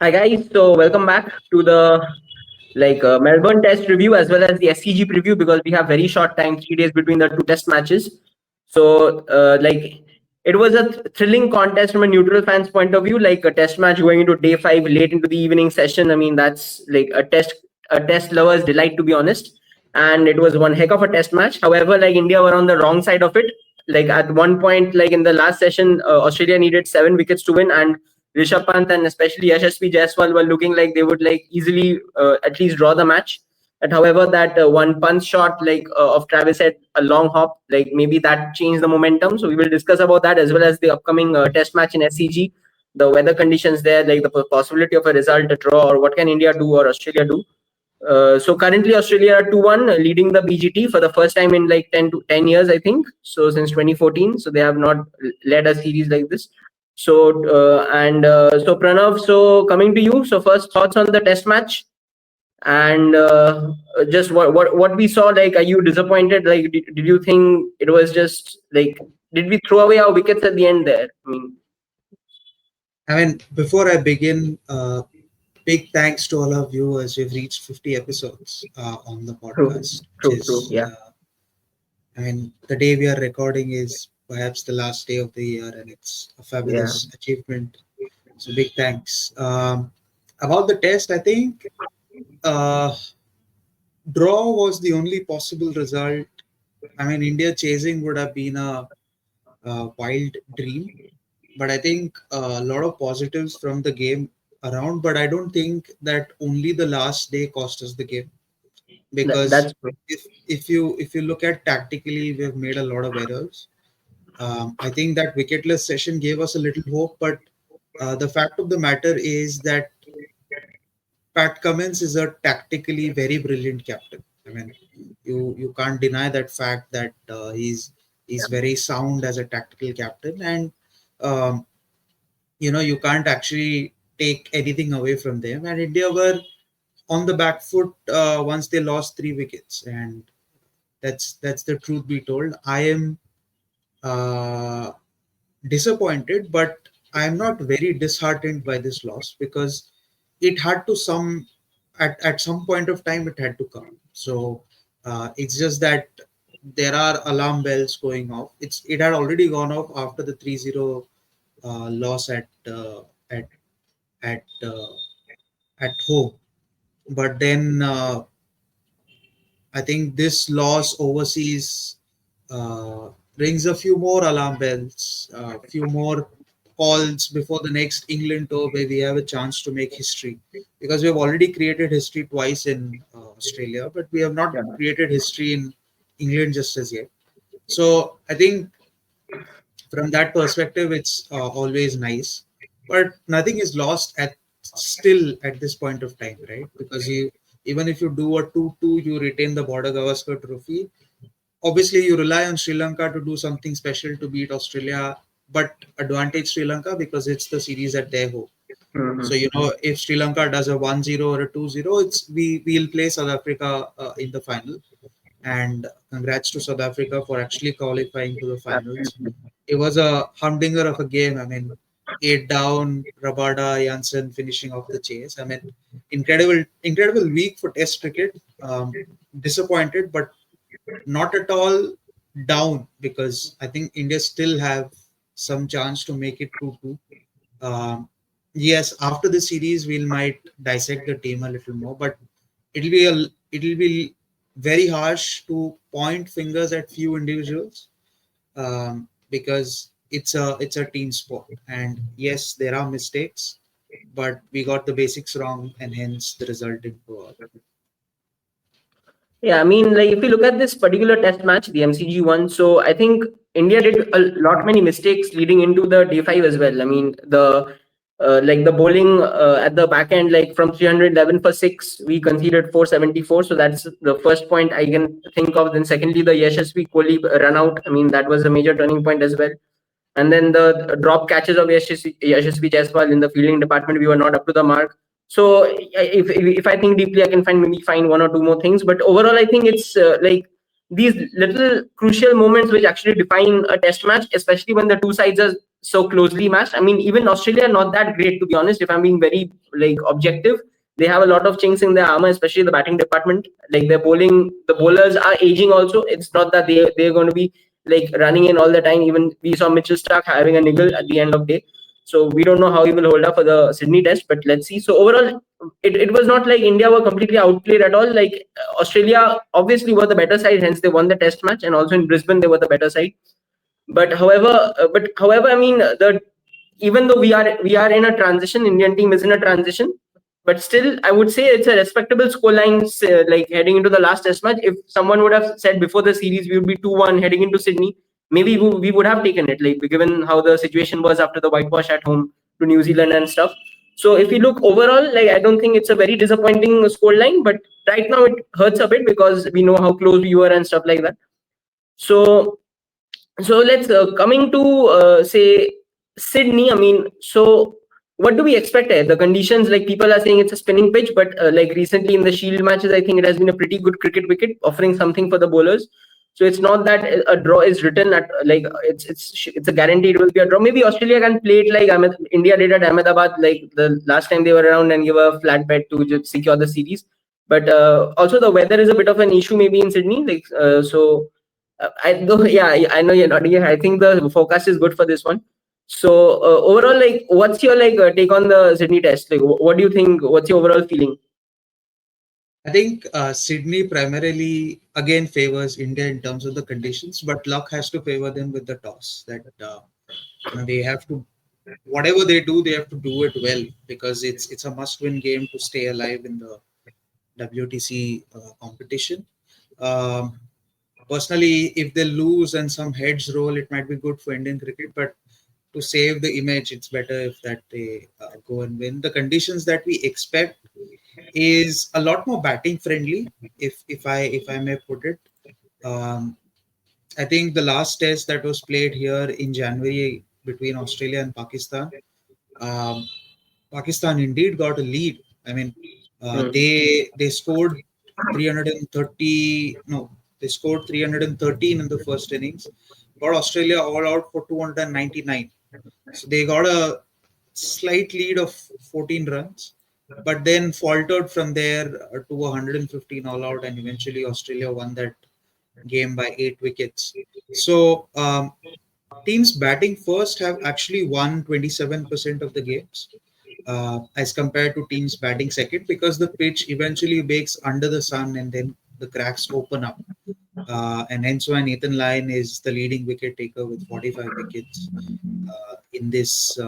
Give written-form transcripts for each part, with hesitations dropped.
Hi guys, so welcome back to the Melbourne Test review as well as the SCG preview because we have very short time, 3 days between the two Test matches. So it was a thrilling contest from a neutral fan's point of view, like a Test match going into day 5 late into the evening session. I mean that's like a test lover's delight, to be honest. And it was one heck of a Test match. However, like India were on the wrong side of it. Like at one point, like in the last session, Australia needed 7 wickets to win, and Rishabh Pant and especially Yashasvi Jaiswal were looking like they would like easily at least draw the match. And however, that one punch shot of Travis had a long hop, like maybe that changed the momentum. So we will discuss about that as well as the upcoming Test match in SCG, the weather conditions there, like the possibility of a result, a draw, or what can India do or Australia do. So currently Australia are 2-1 leading the BGT for the first time in like 10 years, I think. So since 2014, so they have not led a series like this. So so Pranav, so coming to you. So first thoughts on the Test match, and just what we saw. Like, are you disappointed? Like, did you think it was just like, did we throw away our wickets at the end there? I mean, before I begin, big thanks to all of you as we've reached 50 episodes on the podcast. True, yeah. I mean, the day we are recording is perhaps the last day of the year, and it's a fabulous achievement. So big thanks. About the Test, I think draw was the only possible result. I mean, India chasing would have been a wild dream, but I think a lot of positives from the game around. But I don't think that only the last day cost us the game, because if you look at tactically, we have made a lot of errors. I think that wicketless session gave us a little hope, but the fact of the matter is that Pat Cummins is a tactically very brilliant captain. I mean, you can't deny that fact that he's very sound as a tactical captain, and you can't actually take anything away from them. And India were on the back foot once they lost 3 wickets, and that's the truth be told. I am disappointed, but I am not very disheartened by this loss, because it had to at some point of time it had to come. So it's just that there are alarm bells going off. It had already gone off after the 3-0 loss at home, but then I think this loss overseas rings a few more alarm bells, a few more calls before the next England tour, where we have a chance to make history, because we have already created history twice in Australia, but we have not created history in England just as yet. So I think from that perspective, it's always nice, but nothing is lost still at this point of time, right? Because even if you do a 2-2, you retain the Border Gavaskar Trophy. Obviously, you rely on Sri Lanka to do something special to beat Australia, but advantage Sri Lanka because it's the series at their home. Mm-hmm. So, if Sri Lanka does a 1-0 or a 2-0, we'll play South Africa in the final. And congrats to South Africa for actually qualifying to the finals. It was a humdinger of a game. I mean, 8 down, Rabada, Janssen finishing off the chase. I mean, incredible week for Test cricket. Disappointed, but not at all down, because I think India still have some chance to make it 2-2. Yes, after the series we might dissect the team a little more, but it'll be very harsh to point fingers at few individuals, because it's a team sport, and yes, there are mistakes, but we got the basics wrong, and hence the result didn't go out. Yeah, I mean, like if you look at this particular Test match, the MCG one, so I think India did a lot many mistakes leading into the day 5 as well. I mean, the bowling at the back end, like from 311 for 6, we conceded 474. So that's the first point I can think of. Then secondly, the Yashasvi Kohli run out. I mean, that was a major turning point as well. And then the drop catches of Yashasvi Jaiswal in the fielding department, we were not up to the mark. So if I think deeply, I can find 1 or 2 more things. But overall, I think it's like these little crucial moments which actually define a Test match, especially when the two sides are so closely matched. I mean, even Australia are not that great, to be honest. If I'm being very like objective, they have a lot of chinks in their armor, especially the batting department. Like their bowling, the bowlers are aging also. It's not that they're going to be like running in all the time. Even we saw Mitchell Stark having a niggle at the end of day. So we don't know how he will hold up for the Sydney Test, but let's see. So overall, it was not like India were completely outplayed at all. Like Australia obviously were the better side, hence they won the Test match, and also in Brisbane they were the better side. But however, I mean, the even though we are in a transition, Indian team is in a transition, but still, I would say it's a respectable scoreline. Like heading into the last Test match, if someone would have said before the series we would be 2-1 heading into Sydney, maybe we would have taken it. Like given how the situation was after the whitewash at home to New Zealand and stuff. So if you look overall, like I don't think it's a very disappointing scoreline, but right now it hurts a bit because we know how close we were and stuff like that. So let's coming to say Sydney. I mean, so what do we expect here? The conditions, like people are saying it's a spinning pitch, but like recently in the Shield matches, I think it has been a pretty good cricket wicket, offering something for the bowlers. So it's not that a draw is written at like it's a guarantee it will be a draw. Maybe Australia can play it like India did at Ahmedabad, like the last time they were around, and give a flat bet to just secure the series. But also the weather is a bit of an issue maybe in Sydney. Like so I know, yeah, I know you're nodding. I think the forecast is good for this one. So overall, like, what's your like take on the Sydney Test? Like, what do you think? What's your overall feeling? I think Sydney primarily again favors India in terms of the conditions, but luck has to favor them with the toss. That they have to, whatever they do, they have to do it well, because it's a must-win game to stay alive in the WTC competition. Um, Personally, if they lose and some heads roll, it might be good for Indian cricket, but to save the image, it's better if that they go and win. The conditions that we expect is a lot more batting friendly, if I may put it. Um, I think the last test that was played here in January between Australia and Pakistan, um, Pakistan indeed got a lead. I mean, Hmm. they scored 330. No, they scored 313 in the first innings. Got Australia all out for 299. So they got a slight lead of 14 runs, but then faltered from there to 115 all out, and eventually Australia won that game by 8 wickets. So teams batting first have actually won 27% of the games, as compared to teams batting second, because the pitch eventually bakes under the sun and then the cracks open up. And hence why Nathan Lyon is the leading wicket taker with 45 wickets in this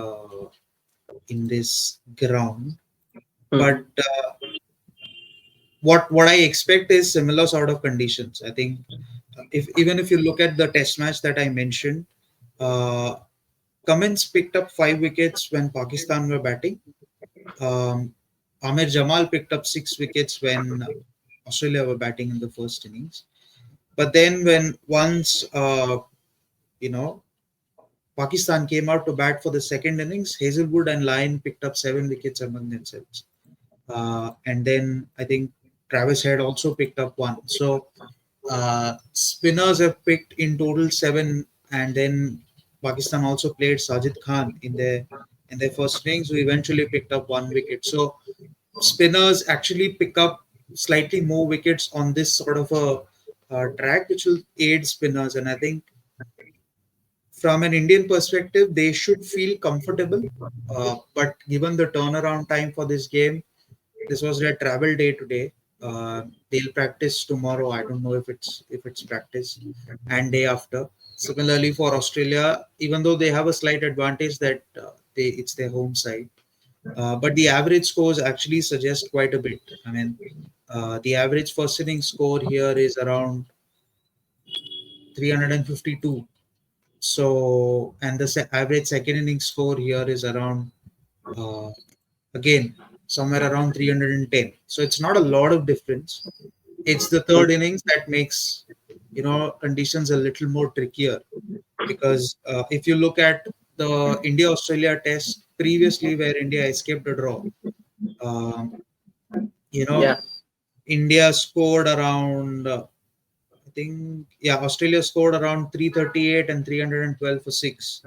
ground. But Hmm. what I expect is similar sort of conditions. I think if even if you look at the test match that I mentioned, uh, Cummins picked up 5 wickets when Pakistan were batting. Um, Amir Jamal picked up 6 wickets when Australia were batting in the first innings. But then when once you know Pakistan came out to bat for the second innings, Hazelwood and Lyon picked up 7 wickets among themselves. And then I think Travis Head also picked up one. So spinners have picked in total 7, and then Pakistan also played Sajid Khan in their first innings, who eventually picked up 1 wicket. So spinners actually pick up slightly more wickets on this sort of a track, which will aid spinners. And I think from an Indian perspective, they should feel comfortable. But given the turnaround time for this game, this was their travel day today. They'll practice tomorrow. I don't know if it's practice, and day after. Similarly for Australia, even though they have a slight advantage that it's their home side, but the average scores actually suggest quite a bit. I mean, the average first inning score here is around 352. So, and the average second inning score here is around uh, again somewhere around 310. So it's not a lot of difference. It's the third innings that makes conditions a little more trickier, because if you look at the India Australia test previously, where India escaped a draw, um, you know Yeah. India scored around I think, yeah, Australia scored around 338 and 312 for 6.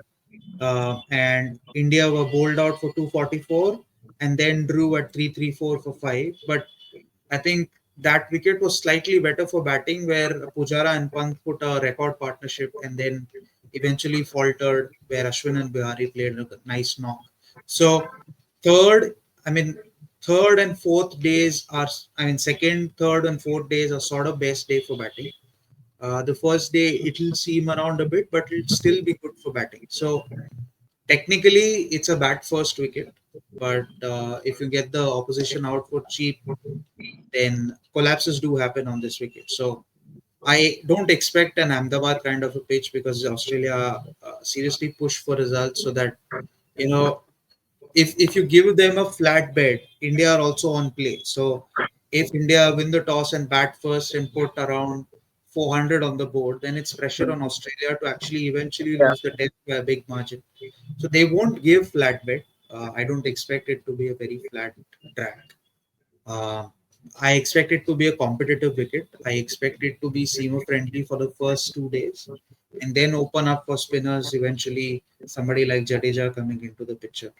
and India were bowled out for 244 and then drew at 334 for 5. But I think that wicket was slightly better for batting, where Pujara and Pant put a record partnership and then eventually faltered, where Ashwin and Bihari played a nice knock. So, third, I mean, third and fourth days are, I mean, second, third, and fourth days are sort of best day for batting. The first day it'll seem around a bit, but it'll still be good for batting. So, technically, it's a bat first wicket, but if you get the opposition out for cheap, then collapses do happen on this wicket. So I don't expect an Ahmedabad kind of a pitch, because Australia seriously push for results, so that, you know, if you give them a flat bed, India are also on play. So if India win the toss and bat first and put around 400 on the board, then it's pressure on Australia to actually eventually Yeah. lose the test by a big margin. So they won't give flat bed. I don't expect it to be a very flat drag. Uh, I expect it to be a competitive wicket. I expect it to be seamer friendly for the first 2 days, and then open up for spinners eventually. Somebody like Jadeja coming into the picture.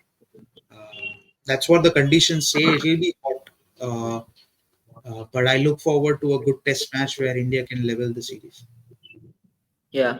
That's what the conditions say. It will be hot, but I look forward to a good test match where India can level the series. Yeah.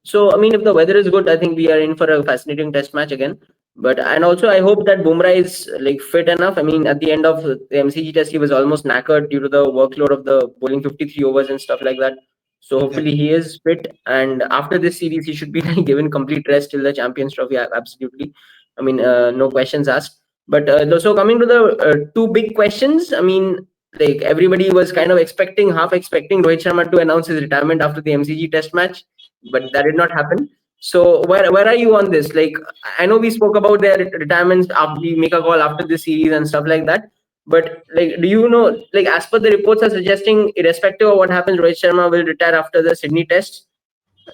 So, I mean, if the weather is good, I think we are in for a fascinating test match again. But and also, I hope that Bumrah is like fit enough. I mean, at the end of the MCG test, he was almost knackered due to the workload of the bowling 53 overs and stuff like that. So Yeah, hopefully he is fit, and after this series, he should be like, given complete rest till the Champions Trophy. Absolutely, I mean, no questions asked. But so coming to the two big questions, I mean, like everybody was kind of expecting, half expecting Rohit Sharma to announce his retirement after the MCG test match, but that did not happen. So where are you on this? Like, I know we spoke about their retirements after we make a call after this series and stuff like that. But like, do you know? Like, as per the reports are suggesting, irrespective of what happens, Rohit Sharma will retire after the Sydney Test.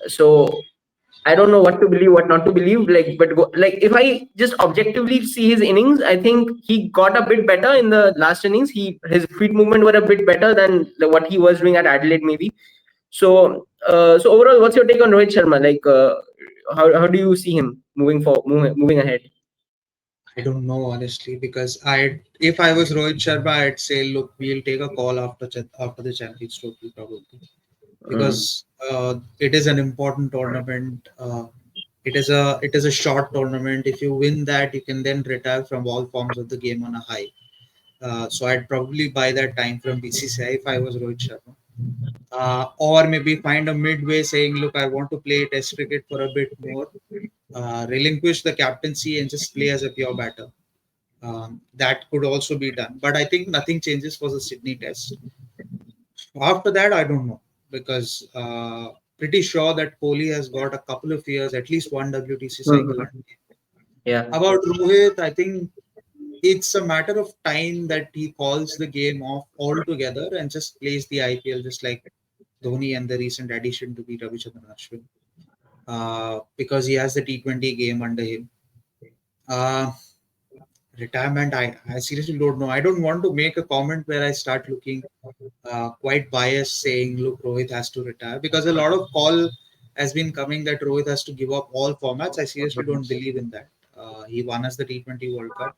So I don't know what to believe, what not to believe. Like, but like if I just objectively see his innings, I think he got a bit better in the last innings. His feet movement were a bit better than what he was doing at Adelaide, maybe. So, so overall, what's your take on Rohit Sharma? Like, how do you see him moving ahead? I don't know honestly, because I if I was Rohit Sharma, I'd say, look, we'll take a call after the Champions Trophy probably, Mm, because it is an important tournament. It is a short tournament. If you win that, you can then retire from all forms of the game on a high. So I'd probably buy that time from BCCI if I was Rohit Sharma, or maybe find a midway saying, look, I want to play Test cricket for a bit more, relinquish the captaincy and just play as a pure batter. That could also be done, but I think nothing changes for the Sydney Test. After that, I don't know, because pretty sure that Kohli has got a couple of years, at least one WTC cycle. mhm. Yeah. About Rohit, I think it's a matter of time that he calls the game off altogether and just plays the IPL, just like Dhoni and the recent addition to be Ravichandran Ashwin, because he has the T20 game under him. Uh, Retirement, I seriously don't know. I don't want to make a comment where I start looking quite biased, saying, look, Rohit has to retire, because a lot of call has been coming that Rohit has to give up all formats. I seriously don't believe in that. He won us the T20 World Cup.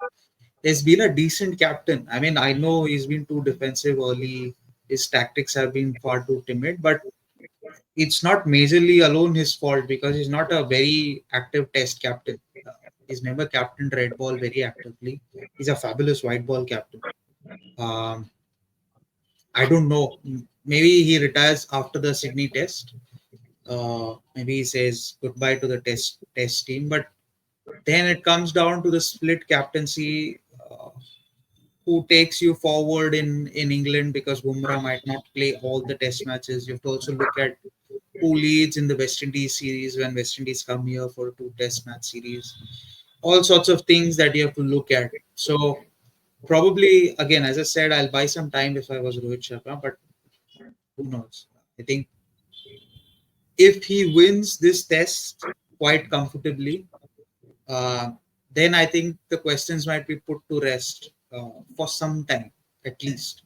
He's been a decent captain. I mean, I know he's been too defensive early. His tactics have been far too timid, but it's not majorly alone his fault, because he's not a very active test captain. Uh, he's never captained red ball very actively. He's a fabulous white ball captain. Um, I don't know. Maybe he retires after the Sydney test. Maybe he says goodbye to the test team. But then it comes down to the split captaincy. Who takes you forward in England, because Bumrah might not play all the test matches. You have to also look at who leads in the West Indies series when West Indies come here for two test match series. All sorts of things that you have to look at. So probably, again, as I said, I'll buy some time if I was Rohit Sharma, but who knows? I think if he wins this test quite comfortably, uh, then I think the questions might be put to rest for some time, at least.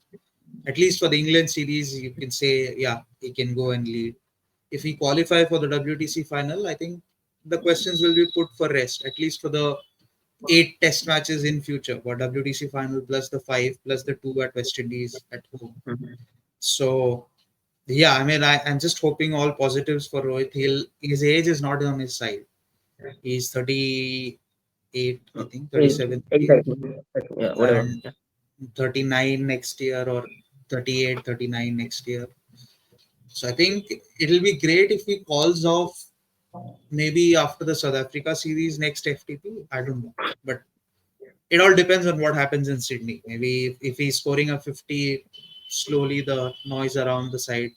At least for the England series, you can say, yeah, he can go and lead. If he qualify for the WTC final, I think the questions will be put for rest, at least for the 8 test matches in future, for WTC final plus the 5 plus the 2 at West Indies at home. Mhm. So yeah, I mean, I'm just hoping all positives for Rohit. His age is not on his side. He's 38, I think, 37, Exactly. Yeah, whatever. and Yeah. 39 next year, or 38, 39 next year. So I think it'll be great if he calls off maybe after the South Africa series next FTP. I don't know. But it all depends on what happens in Sydney. Maybe if he's scoring a 50, slowly the noise around the side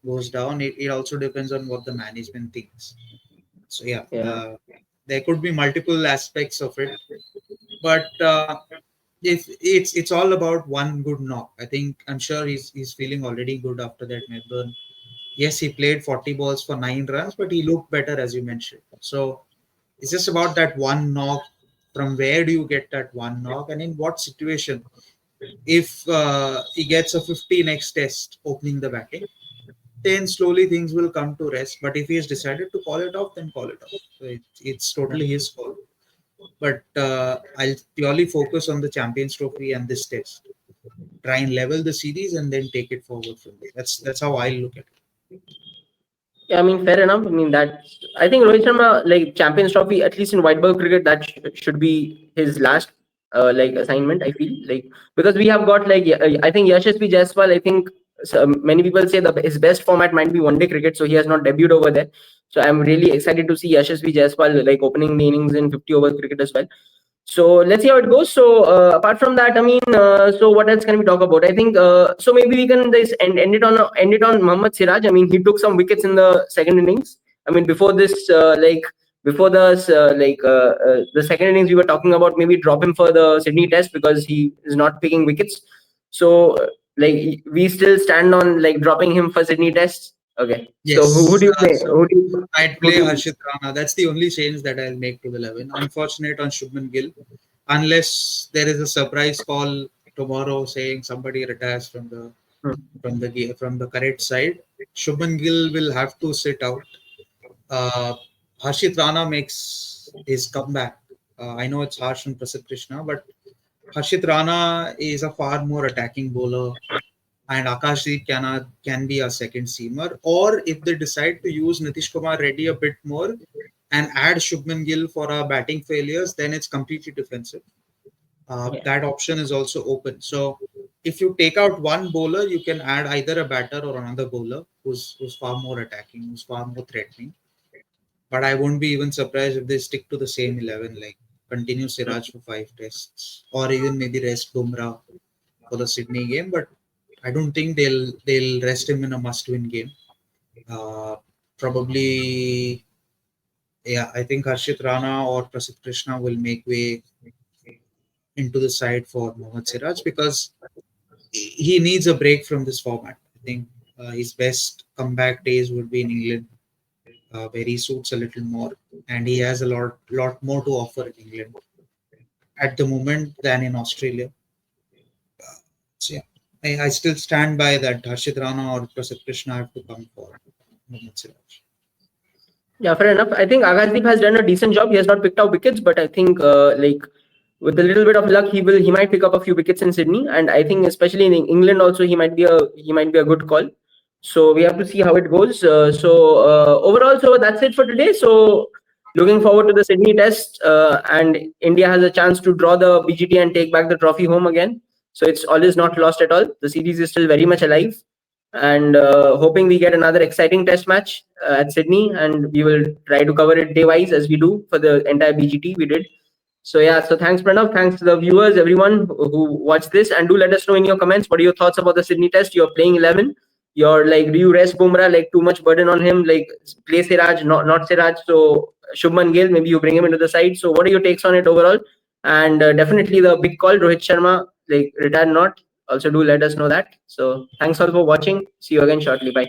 goes down. It also depends on what the management thinks. So yeah, Yeah. there could be multiple aspects of it, but if it's all about one good knock. I think I'm sure he's feeling already good after that Melbourne. Yes, he played 40 balls for 9 runs, but he looked better as you mentioned. So it's just about that one knock. From where do you get that one knock, and in what situation? If he gets a 50 next test opening the batting, then slowly things will come to rest. But if he has decided to call it off, then call it off. So it's totally his call. But I'll purely focus on the Champions Trophy and this test. Try and level the series and then take it forward from there. That's how I look at it. Yeah, I mean, fair enough. I mean, that I think Rohit Sharma, like Champions Trophy, at least in white ball cricket, that should be his last like assignment. I feel like because we have got like I think Yashasvi Jaiswal. I think many people say his best format might be one day cricket, so he has not debuted over there. So I'm really excited to see Yashasvi Jaiswal like opening the innings in 50 overs cricket as well. So let's see how it goes. So apart from that, I mean, so what else can we talk about? I think so. Maybe we can this end it on Mohammad Siraj. I mean, he took some wickets in the second innings. I mean, before this, before the second innings, we were talking about maybe drop him for the Sydney Test because he is not picking wickets. So we still stand on like dropping him for Sydney Test. Okay. So who Yes. do you play? So I'd Who play do you, Harshit Rana. That's the only change that I'll make to the 11. Unfortunate on Shubman Gill, unless there is a surprise call tomorrow saying somebody retires from the correct side. Shubman Gill will have to sit out. Uh, Harshit Rana makes his comeback. I know it's harsh on Prasidh Krishna, but Harshit Rana is a far more attacking bowler, and Akashdeep can be a second seamer. Or if they decide to use Nitish Kumar Reddy a bit more and add Shubman Gill for our batting failures, then it's completely defensive. yeah. That option is also open. So if you take out one bowler, you can add either a batter or another bowler who's far more attacking, who's far more threatening. But I won't be even surprised if they stick to the same 11, like continue Siraj for 5 tests, or even maybe rest Bumrah for the Sydney game. But I don't think they'll rest him in a must-win game. Uh, Probably, yeah. I think Harshit Rana or Prasidh Krishna will make way into the side for Mohammad Siraj because he needs a break from this format. I think his best comeback days would be in England, where he suits a little more, and he has a lot more to offer in England at the moment than in Australia. So yeah, I still stand by that Harshit Rana or Prasidh Krishna have to come for Mohammad Siraj. Yeah, fair enough. I think Akashdeep has done a decent job. He has not picked up wickets, but I think with a little bit of luck, he might pick up a few wickets in Sydney. And I think especially in England also he might be a good call. So we have to see how it goes. Overall, so that's it for today. So looking forward to the Sydney Test, and India has a chance to draw the BGT and take back the trophy home again. So it's all is not lost at all. The series is still very much alive, and hoping we get another exciting test match at Sydney, and we will try to cover it day wise as we do for the entire BGT we did. So yeah, so thanks Pranav, thanks to the viewers, everyone who watched this, and do let us know in your comments what are your thoughts about the Sydney Test. You're playing 11. You're like, do you rest Bumrah, like too much burden on him, like play Siraj, not Siraj. So Shubman Gill, maybe you bring him into the side. So what are your takes on it overall? And definitely the big call, Rohit Sharma, like retire not. Also do let us know that. So thanks all for watching. See you again shortly. Bye.